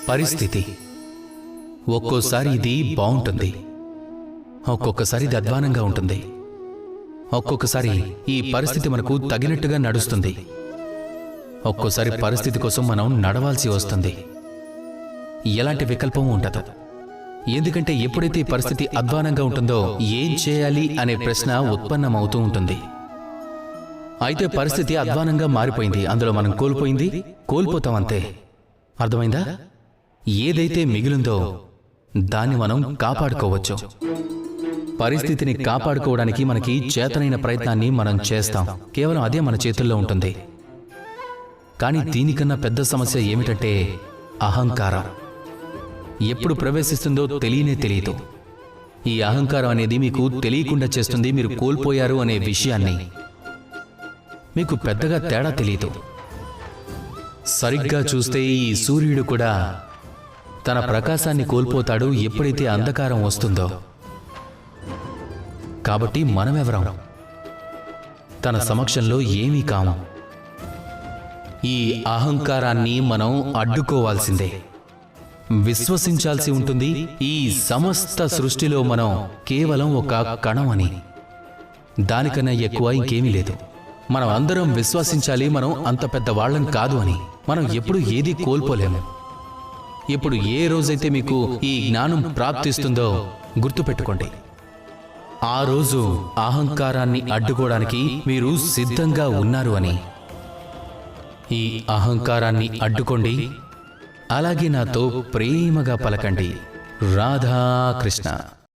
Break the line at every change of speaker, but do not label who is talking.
పరిస్థితి. ఒక్కోసారి ఇది బాగుంటుంది, ఒక్కొక్కసారి ఇది అధ్వానంగా ఉంటుంది. ఒక్కొక్కసారి ఈ పరిస్థితి మనకు తగినట్టుగా నడుస్తుంది, ఒక్కోసారి పరిస్థితి కోసం మనం నడవాల్సి వస్తుంది. ఎలాంటి వికల్పం ఉండదు. ఎందుకంటే ఎప్పుడైతే ఈ పరిస్థితి అధ్వానంగా ఉంటుందో ఏం చేయాలి అనే ప్రశ్న ఉత్పన్నమవుతూ ఉంటుంది. అయితే పరిస్థితి అధ్వానంగా మారిపోయింది, అందులో మనం కోల్పోతాం అంతే. అర్థమైందా? ఏదైతే మిగిలిందో దాన్ని మనం కాపాడుకోవచ్చు. పరిస్థితిని కాపాడుకోవడానికి మనకి చేతనైన ప్రయత్నాన్ని మనం చేస్తాం, కేవలం అదే మన చేతుల్లో ఉంటుంది. కానీ దీనికన్నా పెద్ద సమస్య ఏమిటంటే అహంకారం. ఎప్పుడు ప్రవేశిస్తుందో తెలియదు. ఈ అహంకారం అనేది మీకు తెలియకుండా చేస్తుంది మీరు కోల్పోయారు అనే విషయాన్ని. మీకు పెద్దగా తేడా తెలియదు. సరిగ్గా చూస్తే ఈ సూర్యుడు కూడా తన ప్రకాశాన్ని కోల్పోతాడు ఎప్పుడైతే అంధకారం వస్తుందో. కాబట్టి మనమెవరం? తన సమక్షంలో ఏమీ కాము. ఈ అహంకారాన్ని మనం అడ్డుకోవాల్సిందే, విశ్వసించాల్సి ఉంటుంది. ఈ సమస్త సృష్టిలో మనం కేవలం ఒక కణం అని, దానికన్నా ఎక్కువ ఇంకేమీ లేదు. మనం అందరం విశ్వసించాలి మనం అంత పెద్ద వాళ్ళం కాదు అని. మనం ఎప్పుడు ఏది కోల్పోలేము. ఇప్పుడు ఏ రోజైతే మీకు ఈ జ్ఞానం ప్రాప్తిస్తుందో గుర్తుపెట్టుకోండి, ఆ రోజు అహంకారాన్ని అడ్డుకోవడానికి మీరు సిద్ధంగా ఉన్నారు అని. ఈ అహంకారాన్ని అడ్డుకోండి, అలాగే నాతో ప్రేమగా పలకండి, రాధాకృష్ణ.